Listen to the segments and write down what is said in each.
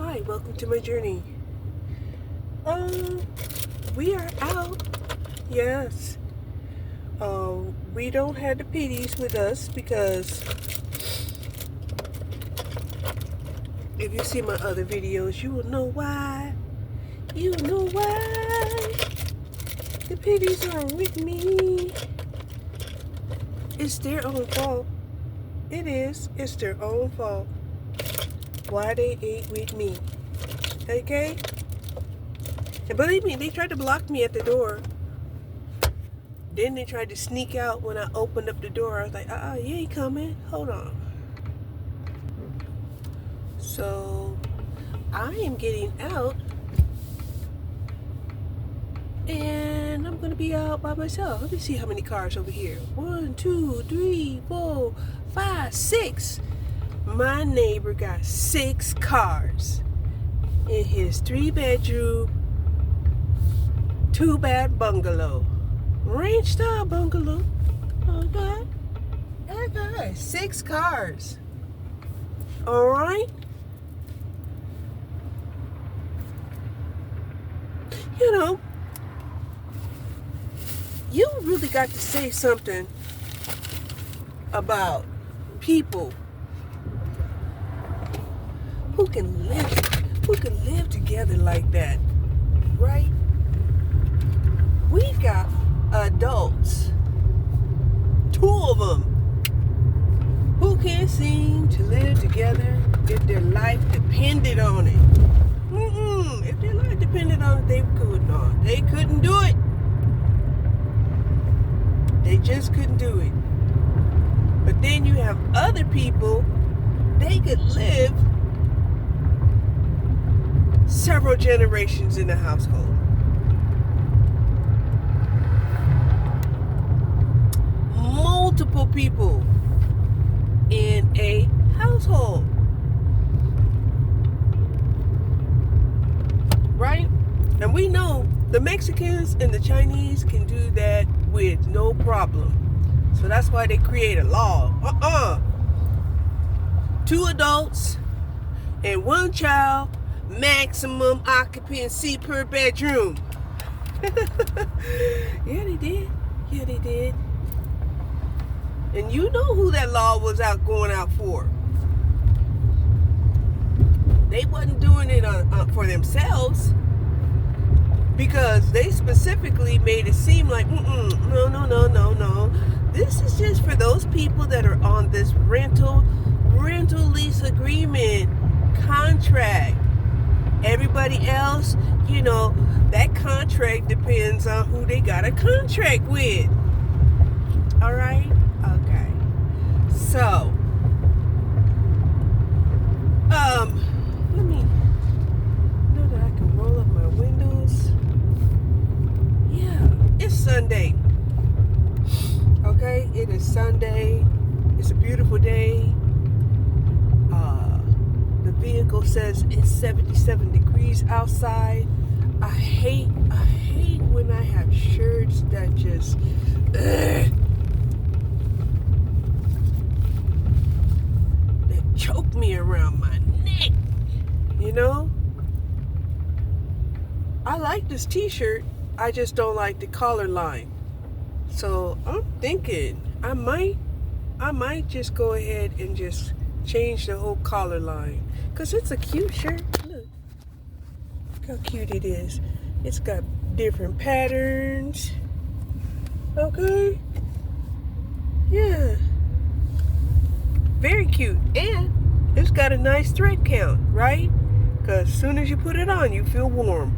Hi, welcome to my journey. We are out. Yes. We don't have the pitties with us because if you see my other videos, you will know why. You will know why. The pitties aren't with me. It's their own fault. It is. It's their own fault. Why they ain't with me. Okay? And believe me, they tried to block me at the door. Then they tried to sneak out when I opened up the door. I was like, you ain't coming. Hold on. So, I am getting out. And I'm going to be out by myself. Let me see how many cars over here. 1, 2, 3, 4, 5, 6. My neighbor got 6 cars in his 3-bedroom, 2-bath bungalow. Ranch style bungalow. Okay. Okay. 6 cars. Alright. You know, you really got to say something about people who can live together like that, right? We've got adults, 2 of them, who can't seem to live together if their life depended on it. If their life depended on it, they could not. They couldn't do it. They just couldn't do it. But then you have other people, they could live several generations in the household. Multiple people in a household. Right? And we know the Mexicans and the Chinese can do that with no problem. So that's why they create a law. 2 adults and 1 child, maximum occupancy per bedroom. Yeah, they did. Yeah, they did. And you know who that law was going out for. They wasn't doing it for themselves, because they specifically made it seem like, no. This is just for those people that are on this rental lease agreement contract. Everybody else, that contract depends on who they got a contract with. All right? Okay. So, let me know that I can roll up my windows. Yeah, it's Sunday. Okay, it is Sunday. It's a beautiful day. The vehicle says it's 77 degrees outside. I hate when I have shirts that just that choke me around my neck. I like this t-shirt. I just don't like the collar line. So I'm thinking I might just go ahead and just change the whole collar line, because it's a cute shirt. Look how cute it is. It's got different patterns. Okay. Yeah. Very cute. And it's got a nice thread count, right? Because as soon as you put it on, you feel warm.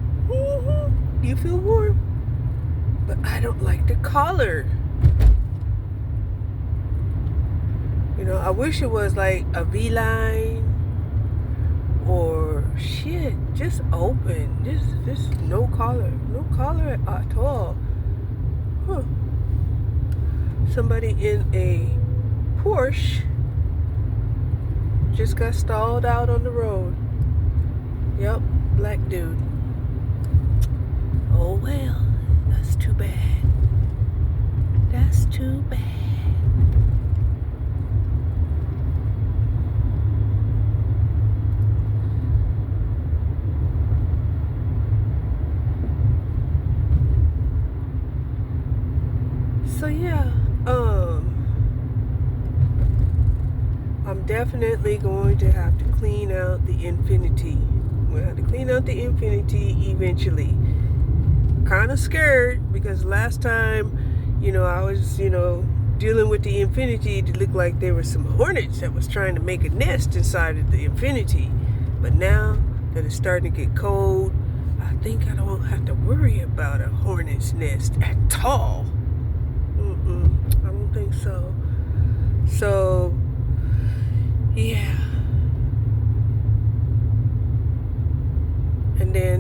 You feel warm. But I don't like the collar. I wish it was like a V-line or just open. Just no collar. No collar at all. Huh. Somebody in a Porsche just got stalled out on the road. Yep, black dude. Oh well, that's too bad. That's too bad. definitely going to have to clean out the Infinity. We'll have to clean out the Infinity eventually. Kind of scared because last time, I was, dealing with the Infinity, it looked like there were some hornets that was trying to make a nest inside of the Infinity. But now that it's starting to get cold, I think I don't have to worry about a hornet's nest at all. I don't think so. So, yeah. And then,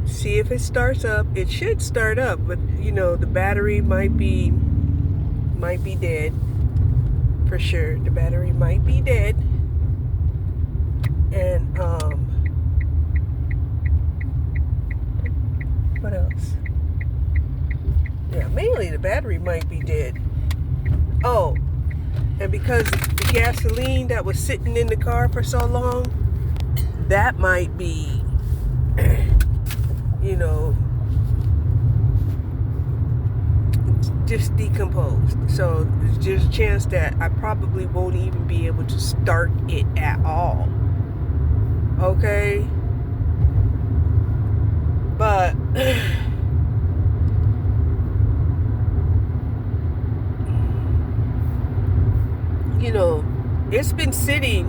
see if it starts up. It should start up, but, the battery might be dead. For sure. The battery might be dead. And, what else? Yeah, mainly the battery might be dead. Oh, and because the gasoline that was sitting in the car for so long, that might be, just decomposed. So there's just a chance that I probably won't even be able to start it at all. Okay? But it's been sitting.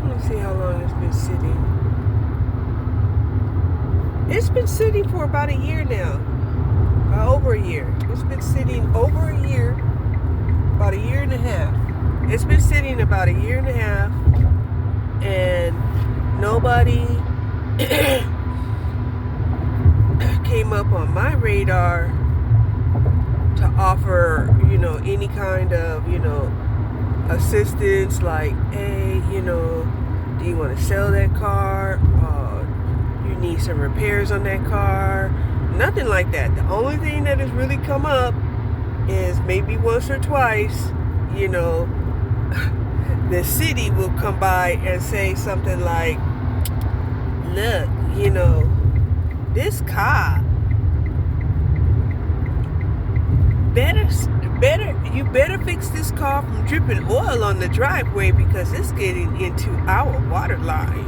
Let me see how long it's been sitting. It's been sitting for about a year now. Over a year. It's been sitting over a year. About a year and a half. It's been sitting about a year and a half. And nobody came up on my radar to offer, any kind of, assistance, like, hey, do you want to sell that car? You need some repairs on that car? Nothing like that. The only thing that has really come up is maybe once or twice, the city will come by and say something like, look, this car, you better fix this car from dripping oil on the driveway because it's getting into our water line.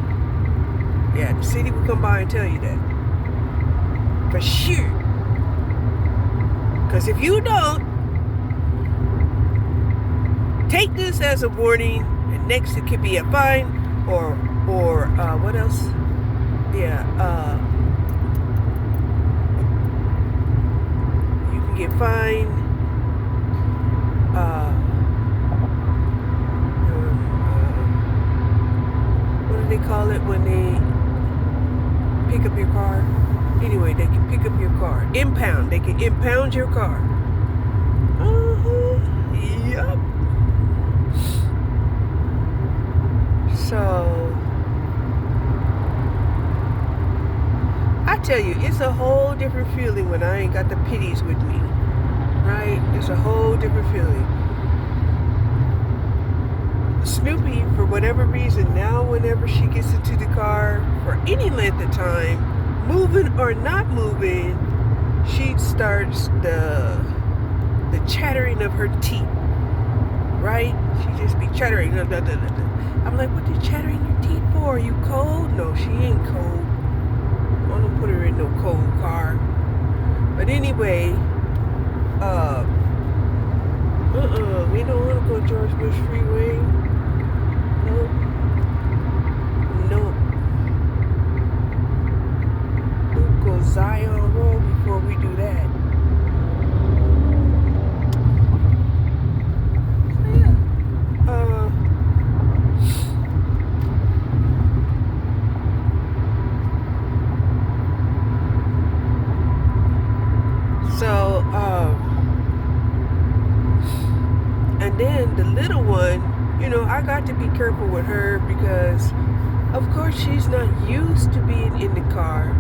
Yeah, the city will come by and tell you that. For sure. Because if you don't, take this as a warning, and next it could be a fine, or what else? Yeah, you can get fined. What do they call it when they pick up your car? Anyway, they can pick up your car. Impound. They can impound your car. Yup. So, I tell you, it's a whole different feeling when I ain't got the pitties with me. Right? It's a whole different feeling. Snoopy, for whatever reason, now whenever she gets into the car, for any length of time, moving or not moving, she starts the chattering of her teeth. Right? She just be chattering. I'm like, what are you chattering your teeth for? Are you cold? No, she ain't cold. I don't put her in no cold car. But anyway, we don't want to go George Bush Freeway. Nope. We'll go Zion Road before we do that. And then the little one, I got to be careful with her because, of course, she's not used to being in the car,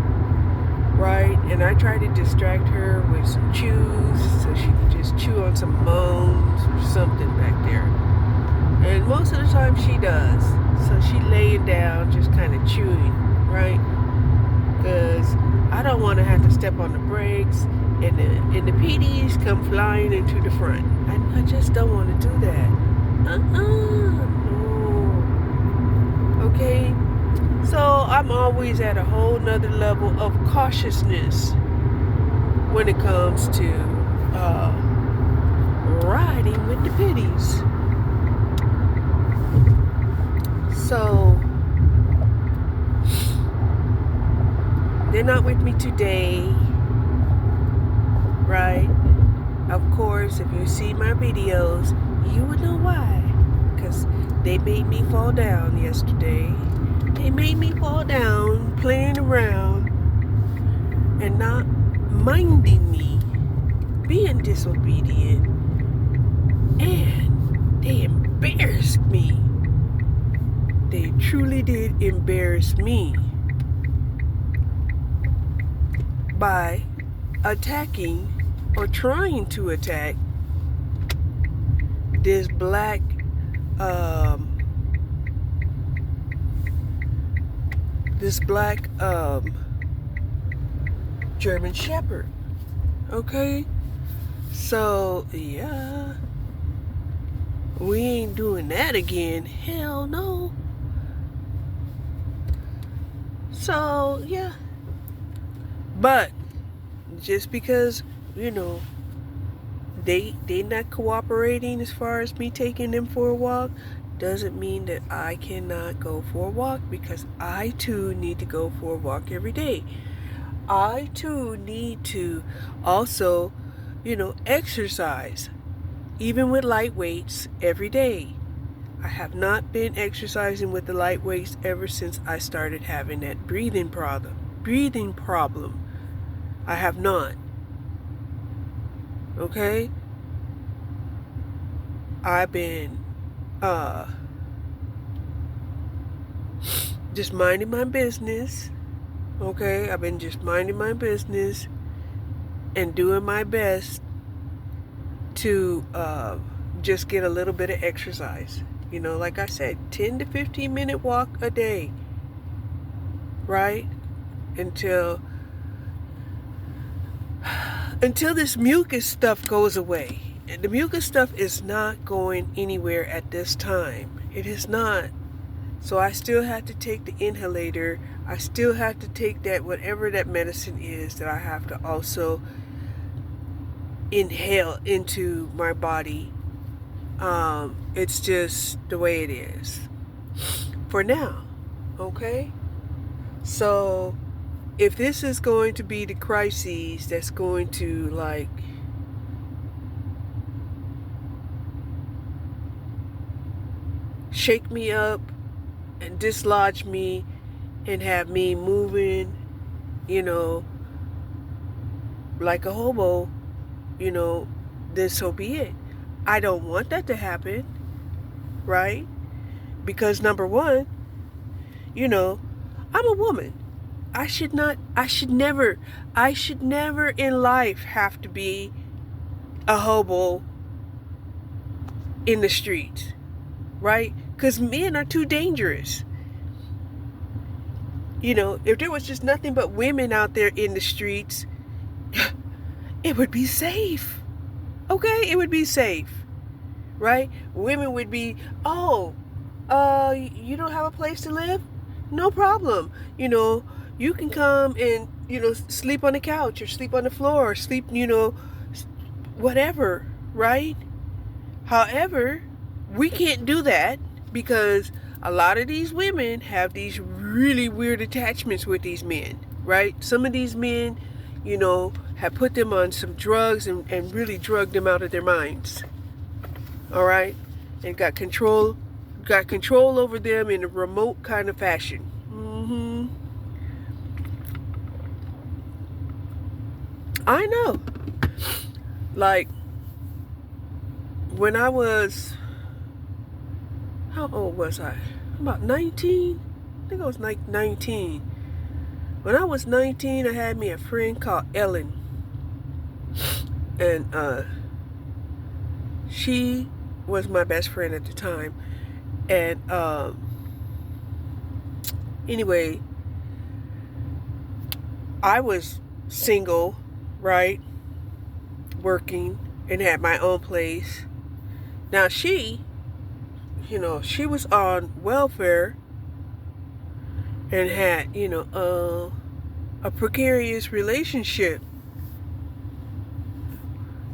right? And I try to distract her with some chews so she can just chew on some bones or something back there. And most of the time she does. So she laying down, just kind of chewing, right? Because I don't want to have to step on the brakes and the pitties come flying into the front. I just don't want to do that. No. Okay? So I'm always at a whole nother level of cautiousness when it comes to riding with the pitties. So they're not with me today, right? Of course, if you see my videos, you would know why. Because they made me fall down yesterday. They made me fall down playing around and not minding me, being disobedient, and they embarrassed me. They truly did embarrass me by attacking or trying to attack this black German Shepherd. Okay? So, yeah. We ain't doing that again. Hell no. So, yeah. But, just because, you know, they not cooperating as far as me taking them for a walk, doesn't mean that I cannot go for a walk, because I too need to go for a walk every day. I too need to also, you know, exercise, even with light weights every day. I have not been exercising with the light weights ever since I started having that breathing problem. I have not. Okay? I've been just minding my business. Okay? I've been just minding my business and doing my best to just get a little bit of exercise. You know, like I said, 10 to 15 minute walk a day. Right? Until this mucus stuff goes away. And the mucus stuff is not going anywhere at this time. It is not. So I still have to take the inhalator. I still have to take that, whatever that medicine is, that I have to also inhale into my body. It's just the way it is for now. Okay? So if this is going to be the crises that's going to, like, shake me up and dislodge me and have me moving, you know, like a hobo, you know, then so be it. I don't want that to happen, right? Because number one, you know, I'm a woman. I should never in life have to be a hobo in the streets, right? Because men are too dangerous. You know, if there was just nothing but women out there in the streets, it would be safe. Okay? It would be safe. Right? Women would be, oh, you don't have a place to live? No problem. You know, you can come and, you know, sleep on the couch or sleep on the floor or sleep, you know, whatever, right? However, we can't do that because a lot of these women have these really weird attachments with these men, right? Some of these men, you know, have put them on some drugs and really drugged them out of their minds. All right? And got control over them in a remote kind of fashion. I know. Like, when I was, how old was I? About 19? I think I was like 19. When I was 19, I had me a friend called Ellen. And she was my best friend at the time. And anyway, I was single, right? Working and had my own place. Now she she was on welfare and had, a precarious relationship,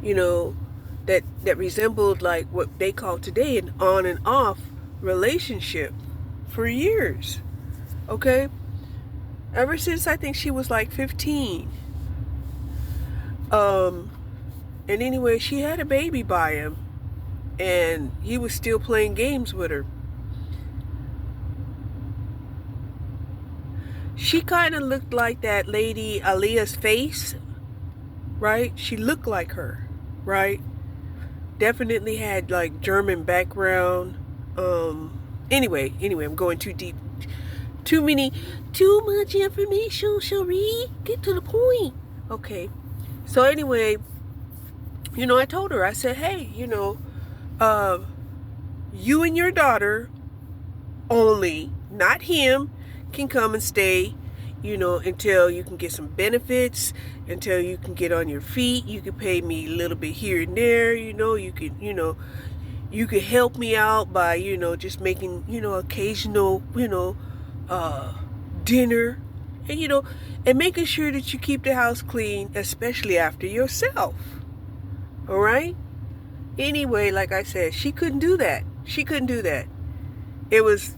that resembled like what they call today an on and off relationship for years. Okay? Ever since I think she was like 15. And anyway, she had a baby by him, and he was still playing games with her. She kind of looked like that lady Aaliyah's face, right? She looked like her, right? Definitely had like German background. Anyway, I'm going too deep. Too much information, Cherie. Get to the point. Okay. So anyway, I told her, I said, hey, you and your daughter only, not him, can come and stay, until you can get some benefits, until you can get on your feet. You can pay me a little bit here and there, you could help me out by, just making, occasional, dinner, and making sure that you keep the house clean, especially after yourself. All right? Anyway, like I said, she couldn't do that. It was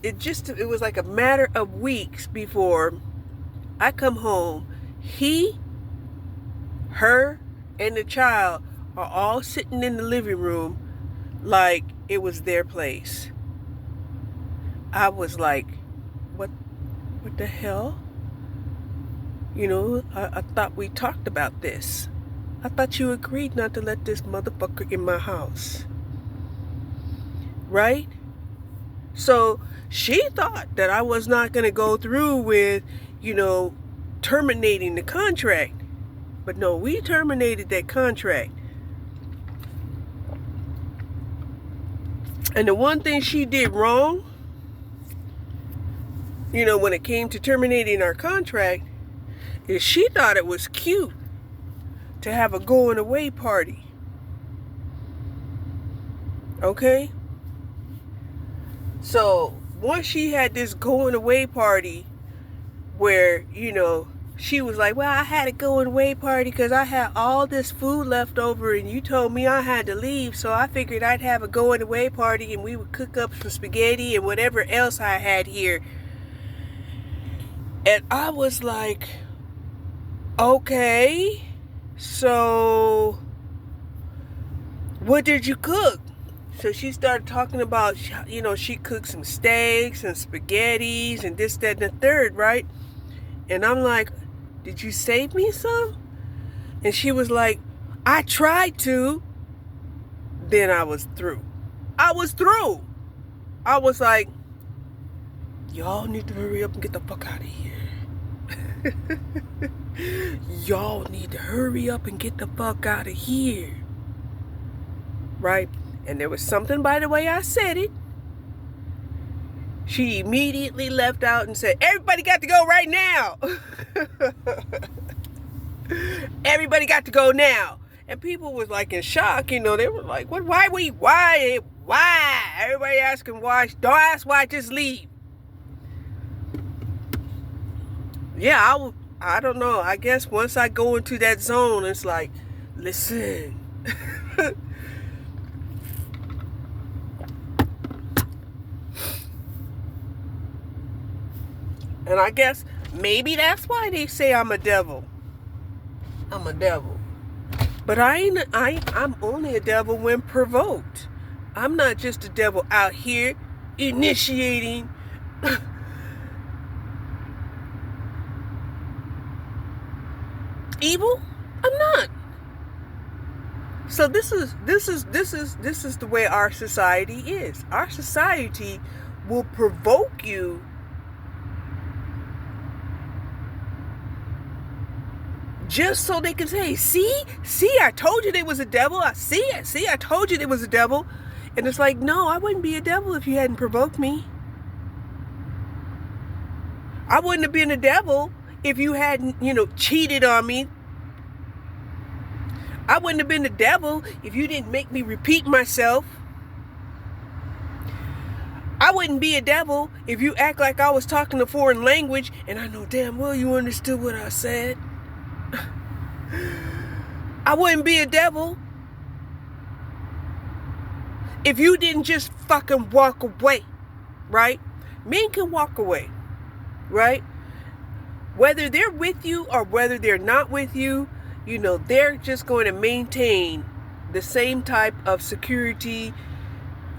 like a matter of weeks before I come home. Her, and the child are all sitting in the living room like it was their place. I was like, what the hell? I thought we talked about this. I thought you agreed not to let this motherfucker in my house. Right? So she thought that I was not going to go through with, terminating the contract. But no, we terminated that contract. And the one thing she did wrong, when it came to terminating our contract, is she thought it was cute to have a going away party. Okay? So once she had this going away party where, she was like, well, I had a going away party because I had all this food left over and you told me I had to leave, so I figured I'd have a going away party and we would cook up some spaghetti and whatever else I had here. And I was like, okay, so what did you cook? So she started talking about, she cooked some steaks and spaghettis and this, that, and the third, right? And I'm like, did you save me some? And she was like, I tried to. Then I was through. I was like, y'all need to hurry up and get the fuck out of here. Y'all need to hurry up and get the fuck out of here. Right? And there was something by the way I said it. She immediately left out and said, everybody got to go right now. Everybody got to go now. And people was like in shock, they were like, what, why? Everybody asking why. Don't ask why, just leave. Yeah, I don't know. I guess once I go into that zone, it's like, listen. And I guess maybe that's why they say I'm a devil. I'm a devil. But I'm only a devil when provoked. I'm not just a devil out here initiating evil. I'm not. So this is the way our society is. Our society will provoke you just so they can say, see, I told you there was a devil. I told you there was a devil. And it's like, no, I wouldn't be a devil if you hadn't provoked me. I wouldn't have been a devil if you hadn't, cheated on me. I wouldn't have been the devil if you didn't make me repeat myself. wouldn't be a devil if you act like I was talking a foreign language and I know damn well you understood what I said. I wouldn't be a devil if you didn't just fucking walk away, right? Men can walk away, right? Whether they're with you or whether they're not with you, you know, they're just going to maintain the same type of security,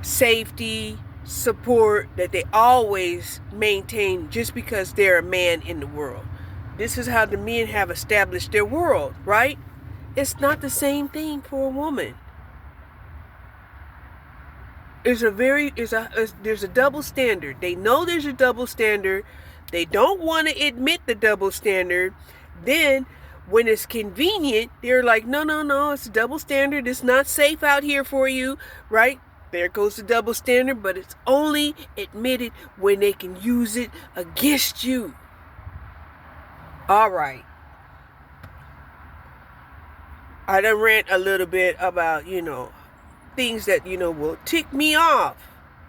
safety, support that they always maintain just because they're a man in the world. This is how the men have established their world, right? It's not the same thing for a woman. There's a double standard. They know there's a double standard. They don't want to admit the double standard. Then when it's convenient, they're like, no, it's a double standard. It's not safe out here for you, right? There goes the double standard, but it's only admitted when they can use it against you. All right. I done rant a little bit about, things that, will tick me off,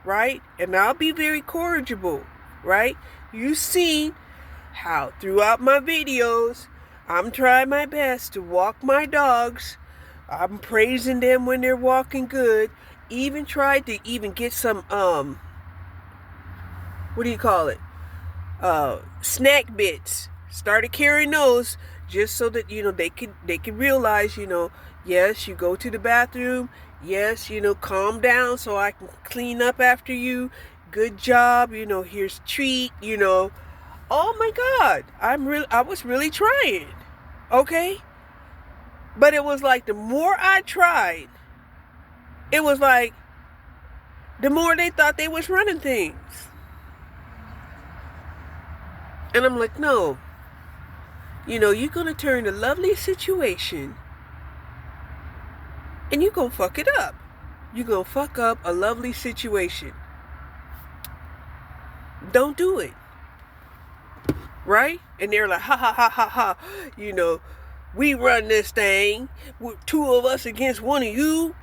right? And I'll be very corrigible, right? You've seen how throughout my videos, I'm trying my best to walk my dogs. I'm praising them when they're walking good. Even tried to get some, snack bits. Started carrying those just so that, they can realize, yes, you go to the bathroom. Yes, calm down so I can clean up after you. Good job, here's a treat, Oh my God, I was really trying, okay? But it was like the more I tried, it was like the more they thought they was running things. And I'm like, no. You're going to turn a lovely situation and you're going to fuck it up. You're going to fuck up a lovely situation. Don't do it. Right? And they're like, ha, ha, ha, ha, ha. We run this thing. We're two of us against one of you.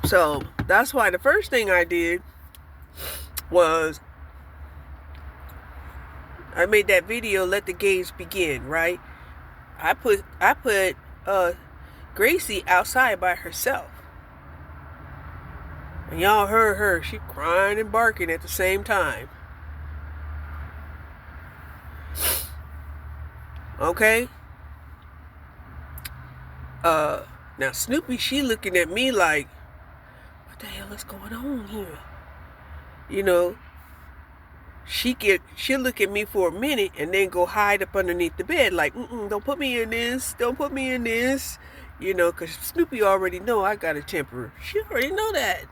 So, that's why the first thing I did was I made that video, Let the Games Begin, right? I put Gracie outside by herself. And y'all heard her. She crying and barking at the same time. Okay? Now Snoopy, she looking at me like, what the hell is going on here? She'll look at me for a minute and then go hide up underneath the bed like, don't put me in this. Don't put me in this. Because Snoopy already know I got a temper. She already know that.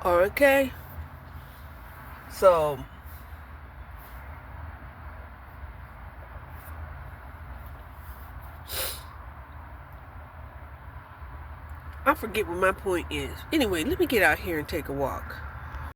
Okay. So, I forget what my point is. Anyway, let me get out here and take a walk.